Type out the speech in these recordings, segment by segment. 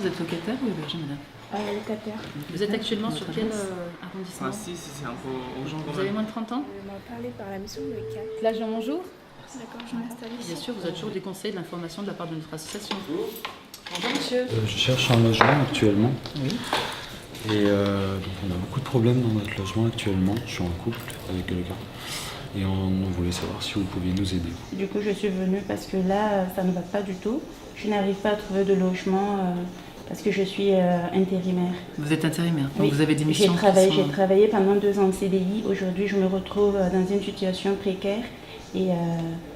Vous êtes locataire ou hébergé, madame? Locataire. Vous êtes actuellement sur quel arrondissement? Ah si, c'est un peu urgent quand Vous avez même. moins de 30 ans? On m'a parlé par la mission de l'ECAT. L'âge en bonjour? D'accord, je m'installe ici. Bien sûr, vous avez toujours des conseils, de l'information de la part de notre association. Bonjour monsieur. Je cherche un logement actuellement. Oui. Et donc on a beaucoup de problèmes dans notre logement actuellement. Je suis en couple avec quelqu'un. Et on voulait savoir si vous pouviez nous aider. Du coup, je suis venue parce que là, ça ne va pas du tout. Je n'arrive pas à trouver de logement parce que je suis intérimaire. Vous êtes intérimaire, donc Oui. vous avez des missions J'ai travaillé pendant 2 ans en CDI. Aujourd'hui, je me retrouve dans une situation précaire. Et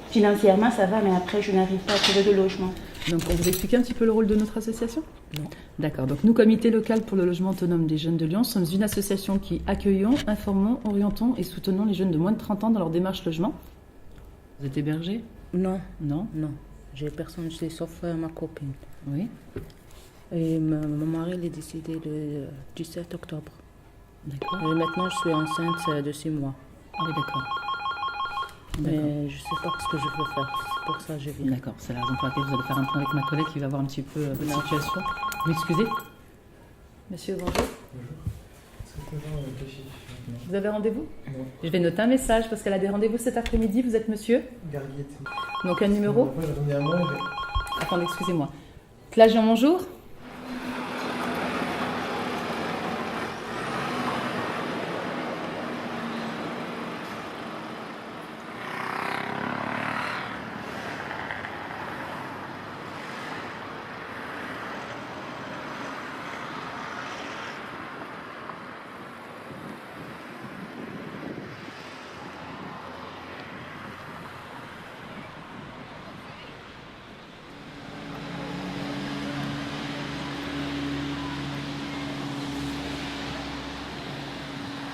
financièrement, ça va, mais après, je n'arrive pas à trouver de logement. Donc on vous explique un petit peu le rôle de notre association? Non. D'accord, donc nous, Comité local pour le logement autonome des jeunes de Lyon, sommes une association qui accueillons, informons, orientons et soutenons les jeunes de moins de 30 ans dans leur démarche logement. Vous êtes hébergé? Non, Non? non. J'ai personne, sauf ma copine. Oui. Et mon mari il est décédé le 17 octobre. D'accord. Et maintenant, je suis enceinte de 6 mois. Ah oui, d'accord. Mais je ne sais pas ce que je veux faire. C'est pour ça que je viens. D'accord, c'est la raison pour laquelle vous allez faire un point avec ma collègue qui va voir un petit peu votre situation. Vous m'excusez? Monsieur, bonjour. Vous avez rendez-vous? Non. Je vais noter un message parce qu'elle a des rendez-vous cet après-midi. Vous êtes monsieur? Garguette. Donc un numéro? Moi, j'attendais un mois. Attendez, excusez-moi. L'âge en bonjour?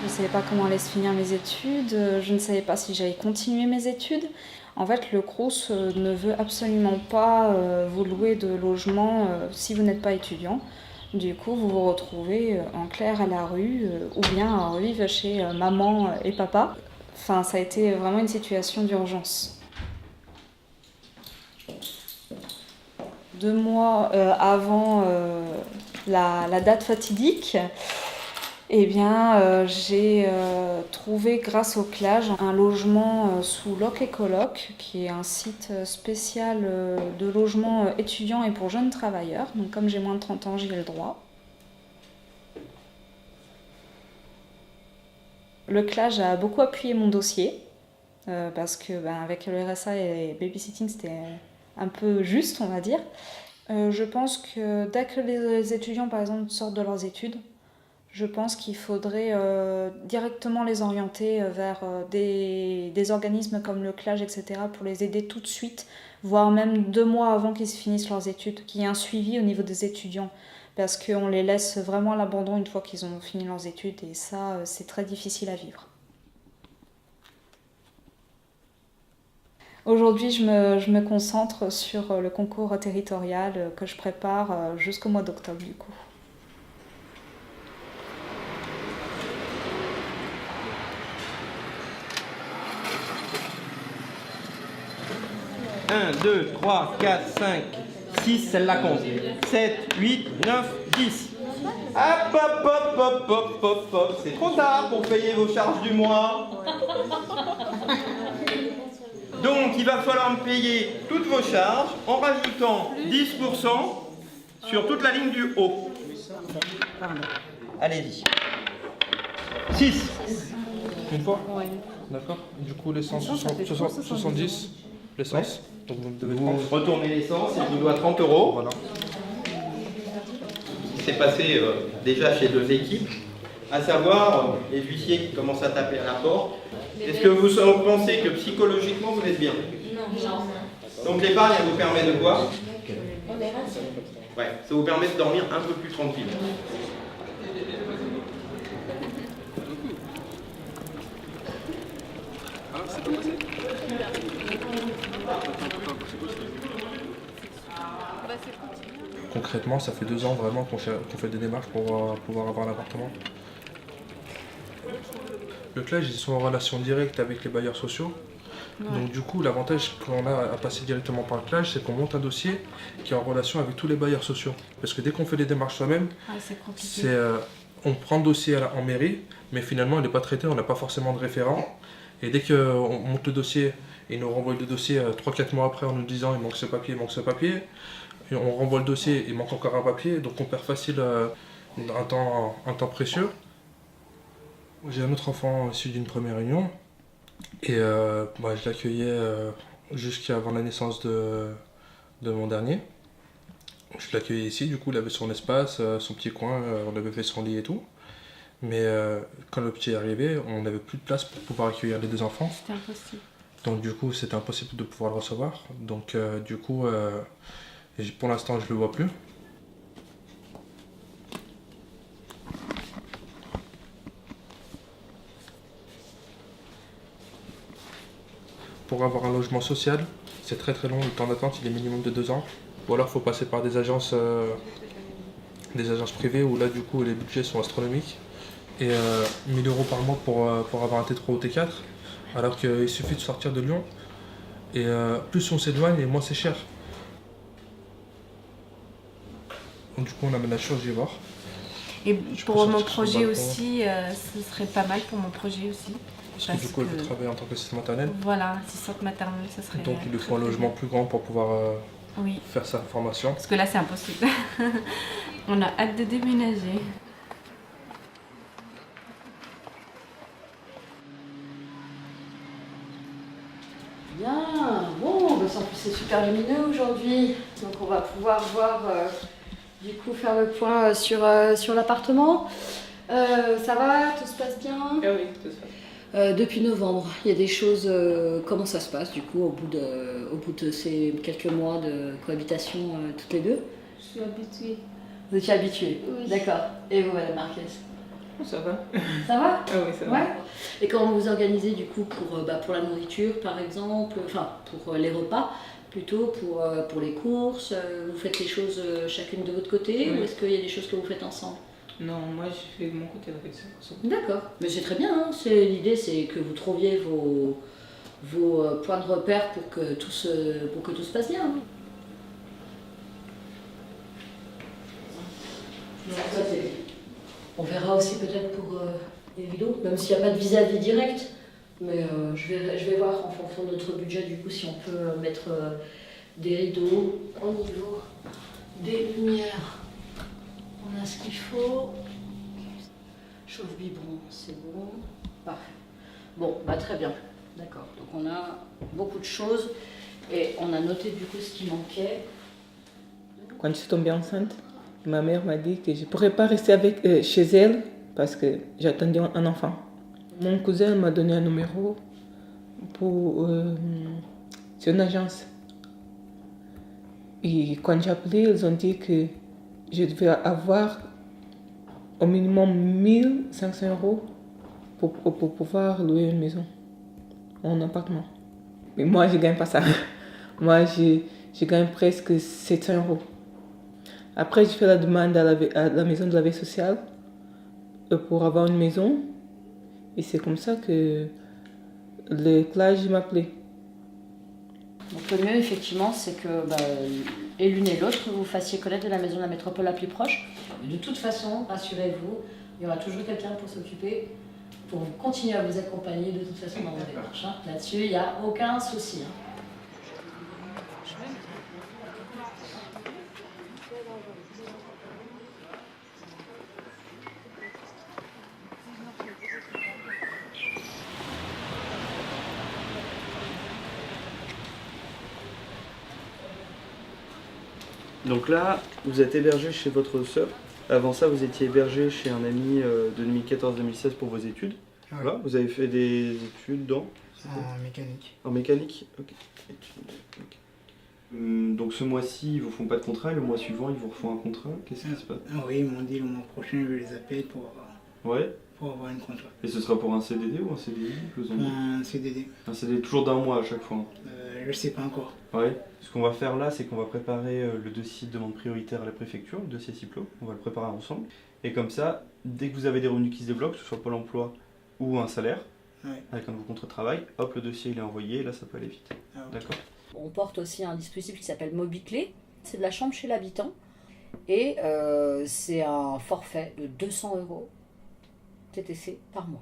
Je ne savais pas comment allaient se finir mes études, je ne savais pas si j'allais continuer mes études. En fait, le Crous ne veut absolument pas vous louer de logement si vous n'êtes pas étudiant. Du coup, vous vous retrouvez en clair à la rue ou bien à vivre chez maman et papa. Enfin, ça a été vraiment une situation d'urgence. 2 mois avant la date fatidique, eh bien, j'ai trouvé grâce au CLAGE un logement sous Loc et Coloc, qui est un site spécial de logement étudiants et pour jeunes travailleurs. Donc comme j'ai moins de 30 ans, j'y ai le droit. Le CLAGE a beaucoup appuyé mon dossier, parce que avec le RSA et babysitting, c'était un peu juste, on va dire. Je pense que dès que les étudiants, par exemple, sortent de leurs études, je pense qu'il faudrait directement les orienter vers des organismes comme le CLAGE, etc., pour les aider tout de suite, voire même 2 mois avant qu'ils finissent leurs études, qu'il y ait un suivi au niveau des étudiants, parce qu'on les laisse vraiment à l'abandon une fois qu'ils ont fini leurs études, et ça, c'est très difficile à vivre. Aujourd'hui, je me concentre sur le concours territorial que je prépare jusqu'au mois d'octobre, du coup. 1, 2, 3, 4, 5, 6, celle-là compte. 7, 8, 9, 10. Hop, hop, hop, hop, hop, hop, hop. C'est trop tard pour payer vos charges du mois. Donc, il va falloir me payer toutes vos charges en rajoutant 10% sur toute la ligne du haut. Allez-y. 6. Une fois? Oui. D'accord. Du coup, l'essence, 70. L'essence. Donc vous me devez 30. Vous retournez l'essence, il vous doit 30 €. Voilà. C'est passé déjà chez 2 équipes, à savoir les huissiers qui commencent à taper à la porte. Est-ce que vous pensez que psychologiquement vous êtes bien? Non. Donc l'épargne, elle vous permet de quoi? Ouais, ça vous permet de dormir un peu plus tranquille. Concrètement, ça fait 2 ans vraiment qu'on fait des démarches pour pouvoir avoir un appartement. Le CLAGE, ils sont en relation directe avec les bailleurs sociaux. Donc du coup, l'avantage qu'on a à passer directement par le CLAGE, c'est qu'on monte un dossier qui est en relation avec tous les bailleurs sociaux. Parce que dès qu'on fait les démarches soi-même, c'est compliqué. on prend le dossier en mairie, mais finalement il n'est pas traité, on n'a pas forcément de référent. Et dès qu'on monte le dossier, ils nous renvoient le dossier 3-4 mois après en nous disant il manque ce papier, il manque ce papier. Et on renvoie le dossier, il manque encore un papier, donc on perd facile un temps précieux. J'ai un autre enfant issu d'une première union. Et moi, je l'accueillais jusqu'avant la naissance de mon dernier. Je l'accueillais ici, du coup, il avait son espace, son petit coin, on avait fait son lit et tout. Mais quand le petit est arrivé, on n'avait plus de place pour pouvoir accueillir les 2 enfants. C'était impossible. Donc du coup, c'était impossible de pouvoir le recevoir. Donc du coup, pour l'instant, je ne le vois plus. Pour avoir un logement social, c'est très très long, le temps d'attente il est minimum de 2 ans. Ou alors il faut passer par des agences privées où là du coup les budgets sont astronomiques. Et 1 000 € par mois pour avoir un T3 ou T4, alors qu'il suffit de sortir de Lyon. Et plus on s'éloigne et moins c'est cher. Donc, du coup on aménage sur Givor. Et Je pour peux mon sortir sur le projet balcon. aussi, ce serait pas mal pour mon projet aussi. Parce que du coup elle veut travailler en tant qu'assistante maternelle. Voilà, assistante maternelle, ça serait. Donc il lui faut un très, très logement bien. plus grand pour pouvoir Oui, faire sa formation. parce que là c'est impossible. On a hâte de déménager. Bien, bon, bah, en plus c'est super lumineux aujourd'hui, donc on va pouvoir voir, du coup faire le point sur l'appartement. Ça va, tout se passe bien? Ah oui, tout ça. Depuis novembre, il y a des choses, comment ça se passe du coup au bout de ces quelques mois de cohabitation toutes les deux? Je suis habituée. Vous étiez habitués? Oui. D'accord. Et vous, Madame Marquez? Ça va. Ça va? Ah oui, ça va. Ouais. Et comment vous organisez du coup pour la nourriture par exemple, enfin pour les repas, plutôt pour les courses, vous faites les choses chacune de votre côté Oui. ou est-ce qu'il y a des choses que vous faites ensemble? Non, moi je fais de mon côté avec ça. D'accord, mais c'est très bien, hein. L'idée c'est que vous trouviez vos points de repère pour que tout se passe bien. Hein. Ça, on verra aussi peut-être pour les rideaux, même s'il n'y a pas de vis-à-vis direct. Mais je vais voir en fonction de notre budget du coup si on peut mettre des rideaux au niveau des lumières. On a ce qu'il faut. Chauffe biberon, c'est bon. Parfait. Bon, bah très bien. D'accord. Donc on a beaucoup de choses et on a noté du coup ce qui manquait. Quand je suis tombée enceinte, ma mère m'a dit que je ne pourrais pas rester chez elle parce que j'attendais un enfant. Mon cousin m'a donné un numéro c'est une agence. Et quand j'ai appelé, ils ont dit que je devais avoir au minimum 1 500 € pour pouvoir louer une maison, un appartement. Mais moi, je ne gagne pas ça. Moi, je gagne presque 700 €. Après, j'ai fait la demande à la maison de la veille sociale pour avoir une maison. Et c'est comme ça que le CLAGE m'appelait. Donc le mieux effectivement c'est que et l'une et l'autre vous fassiez connaître de la maison de la métropole la plus proche. De toute façon, rassurez-vous, il y aura toujours quelqu'un pour s'occuper, pour continuer à vous accompagner de toute façon dans vos démarches. Hein. Là-dessus, il n'y a aucun souci. Hein. Donc là, vous êtes hébergé chez votre sœur. Avant ça, vous étiez hébergé chez un ami de 2014-2016 pour vos études. Ouais. Voilà, vous avez fait des études dans En mécanique. En mécanique. Ok. Donc ce mois-ci, ils vous font pas de contrat et le mois suivant, ils vous refont un contrat. Qu'est-ce qui se passe? Oui, ils m'ont dit le mois prochain, je les appelle pour avoir un contrat. Et ce sera pour un CDD ou un CDI? Un CDD. Un CDD toujours d'un mois à chaque fois. Je sais pas encore. Ouais. Ce qu'on va faire là, c'est qu'on va préparer le dossier de demande prioritaire à la préfecture, le dossier CIPLO. On va le préparer ensemble. Et comme ça, dès que vous avez des revenus qui se débloquent, que ce soit Pôle emploi ou un salaire, avec un nouveau contrat de travail, hop, le dossier il est envoyé, et là ça peut aller vite. D'accord. On porte aussi un dispositif qui s'appelle MobiClé. C'est de la chambre chez l'habitant. Et c'est un forfait de 200 € TTC par mois.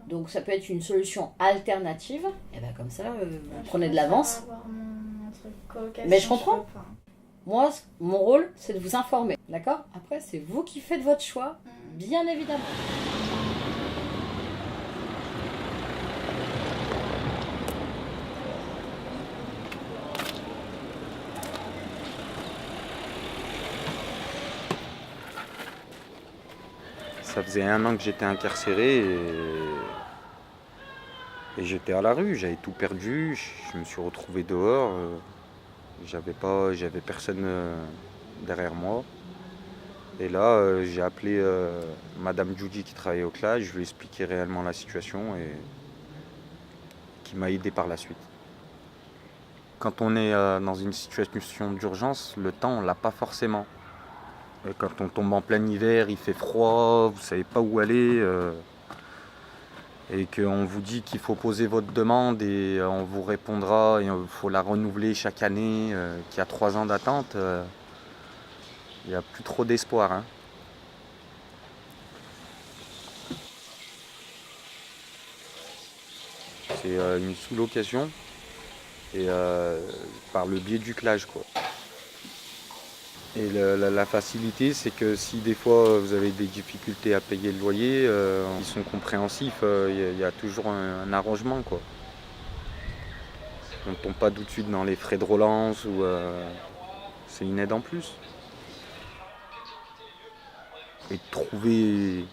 Donc ça peut être une solution alternative. Et bien comme ça, vous prenez de l'avance. Mais je comprends. Moi, mon rôle, c'est de vous informer. D'accord? Après, c'est vous qui faites votre choix, bien évidemment. Ça faisait 1 an que j'étais incarcéré et j'étais à la rue, j'avais tout perdu, je me suis retrouvé dehors, j'avais personne derrière moi. Et là, j'ai appelé Madame Judy qui travaillait au CLAS, je lui ai expliqué réellement la situation et qui m'a aidé par la suite. Quand on est dans une situation d'urgence, le temps on l'a pas forcément. Et quand on tombe en plein hiver, il fait froid, vous savez pas où aller, et qu'on vous dit qu'il faut poser votre demande et on vous répondra et il faut la renouveler chaque année, qu'il y a 3 ans d'attente, il n'y a plus trop d'espoir. Hein. C'est une sous-location et par le biais du CLAS, quoi. Et la facilité, c'est que si des fois vous avez des difficultés à payer le loyer, ils sont compréhensifs, il y a toujours un arrangement, quoi. On ne tombe pas tout de suite dans les frais de relance ou c'est une aide en plus. Et trouver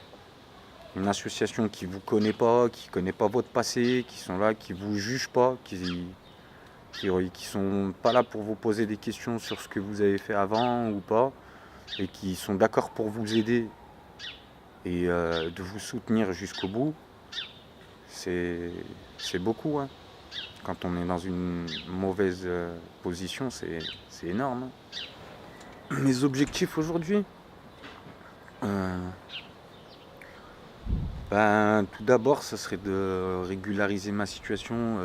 une association qui ne vous connaît pas, qui ne connaît pas votre passé, qui sont là, qui ne vous jugent pas, qui sont pas là pour vous poser des questions sur ce que vous avez fait avant ou pas, et qui sont d'accord pour vous aider et de vous soutenir jusqu'au bout, c'est beaucoup. Hein. Quand on est dans une mauvaise position, c'est énorme. Hein. Mes objectifs aujourd'hui, tout d'abord, ce serait de régulariser ma situation,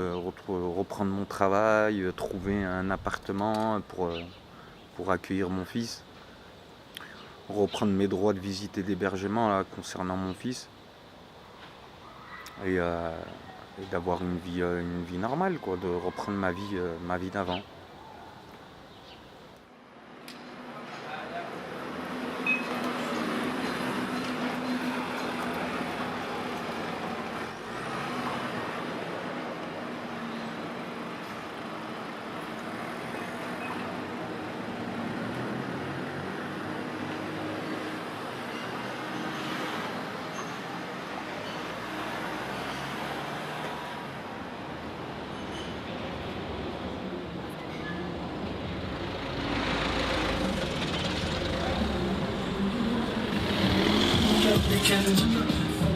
reprendre mon travail, trouver un appartement pour accueillir mon fils, reprendre mes droits de visite et d'hébergement là, concernant mon fils, et d'avoir une vie normale, quoi, de reprendre ma vie d'avant. weekend.